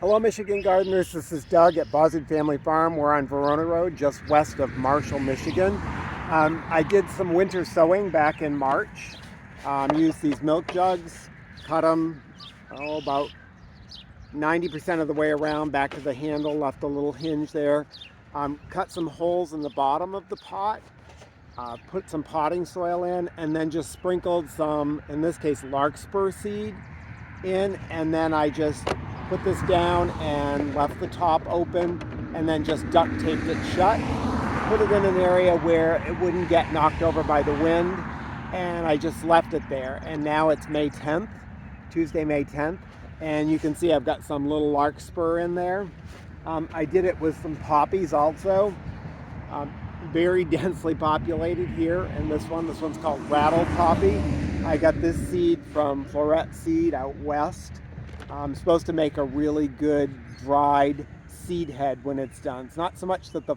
Hello, Michigan gardeners. This is Doug at Buzzard Family Farm. We're on Verona Road, just west of Marshall, Michigan. I did some winter sowing back in March. Used these milk jugs, cut them about 90% of the way around back to the handle, left a little hinge there. Cut some holes in the bottom of the pot, put some potting soil in, and then just sprinkled some, in this case, larkspur seed in, and then I just put this down and left the top open and then just duct taped it shut. Put it in an area where it wouldn't get knocked over by the wind, and I just left it there. And now it's May 10th, Tuesday, May 10th, and you can see I've got some little larkspur in there. I did it with some poppies also. Very densely populated here, and this one's called rattle poppy. I got this seed from Floret Seed out west. I'm supposed to make a really good dried seed head when it's done. It's not so much that the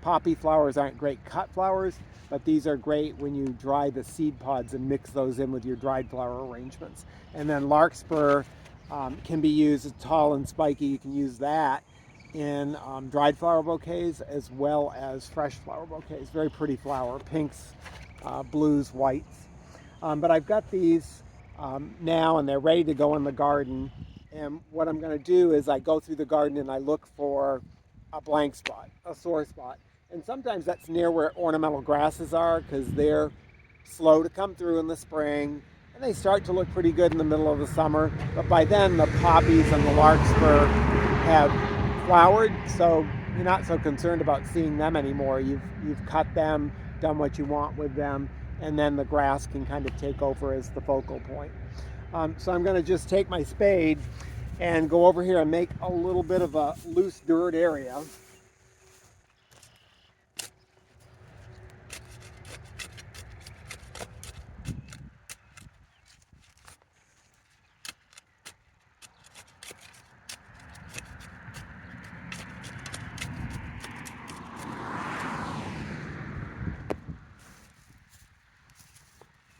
poppy flowers aren't great cut flowers, but these are great when you dry the seed pods and mix those in with your dried flower arrangements. And then larkspur can be used, it's tall and spiky. You can use that in dried flower bouquets as well as fresh flower bouquets. Very pretty flower, pinks, blues, whites. But I've got these now, and they're ready to go in the garden. And what I'm going to do is I go through the garden and I look for a blank spot, a sore spot. And sometimes that's near where ornamental grasses are, because they're slow to come through in the spring, and they start to look pretty good in the middle of the summer. But by then the poppies and the larkspur have flowered, so you're not so concerned about seeing them anymore. You've cut them, done what you want with them, and then the grass can kind of take over as the focal point. So I'm going to just take my spade and go over here and make a little bit of a loose dirt area.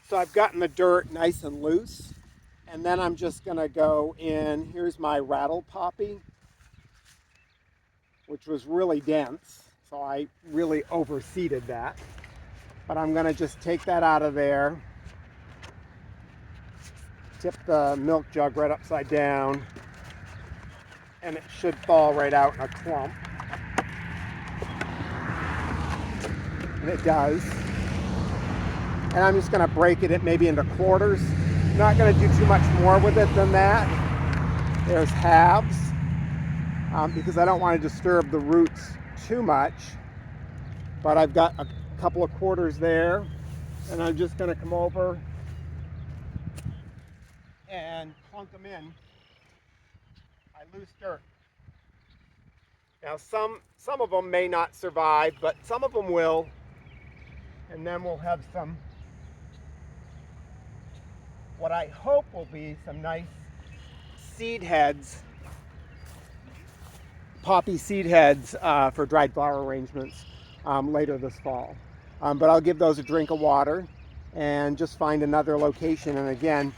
So I've gotten the dirt nice and loose, and then I'm just going to go in. Here's my rattle poppy, which was really dense, so I really overseeded that. But I'm going to just take that out of there, tip the milk jug right upside down, and it should fall right out in a clump. And it does. And I'm just going to break it maybe into quarters. Not going to do too much more with it than that. There's halves, because I don't want to disturb the roots too much. But I've got a couple of quarters there, and I'm just going to come over and plunk them in by loose dirt. Now some of them may not survive, but some of them will. And then we'll have some, what I hope will be some nice seed heads, poppy seed heads for dried flower arrangements later this fall. But I'll give those a drink of water and just find another location. And again,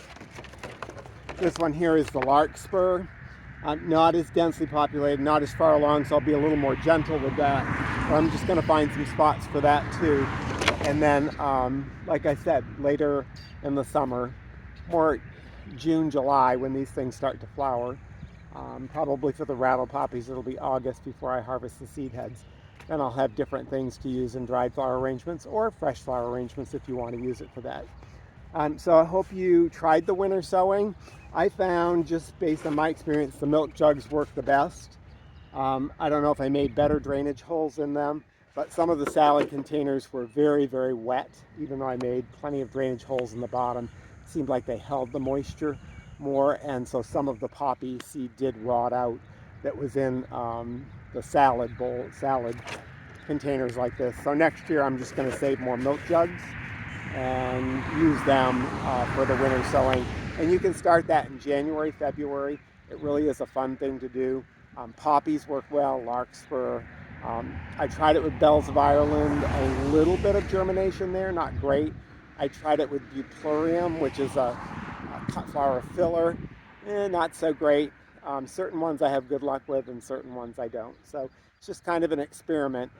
this one here is the larkspur. Not as densely populated, not as far along, so I'll be a little more gentle with that. But I'm just going to find some spots for that too. And then, like I said, later in the summer, more June, July, when these things start to flower, probably for the rattle poppies, it'll be August before I harvest the seed heads. Then I'll have different things to use in dried flower arrangements or fresh flower arrangements if you want to use it for that. So I hope you tried the winter sowing. I found, just based on my experience, the milk jugs work the best. I don't know if I made better drainage holes in them, but some of the salad containers were very, very wet. Even though I made plenty of drainage holes in the bottom, it seemed like they held the moisture more, and so some of the poppy seed did rot out that was in the salad containers like this. So next year I'm just going to save more milk jugs and use them for the winter sowing. And you can start that in January, February. It really is a fun thing to do. Poppies work well, larkspur. I tried it with bells of Ireland, a little bit of germination there, not great. I tried it with buplurium, which is a cut flower filler, not so great. Certain ones I have good luck with and certain ones I don't. So it's just kind of an experiment.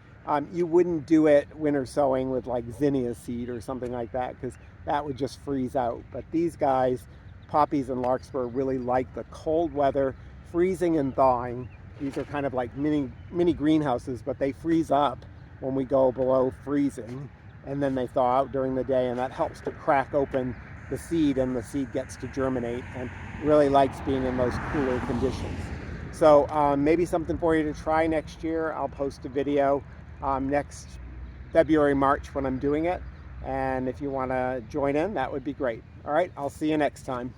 You wouldn't do it winter sowing with like zinnia seed or something like that because that would just freeze out. But these guys, poppies and larkspur, really like the cold weather, freezing and thawing. These are kind of like mini greenhouses, but they freeze up when we go below freezing, and then they thaw out during the day, and that helps to crack open the seed, and the seed gets to germinate and really likes being in those cooler conditions. So maybe something for you to try next year. I'll post a video next February, March when I'm doing it, and if you want to join in, that would be great. All right, I'll see you next time.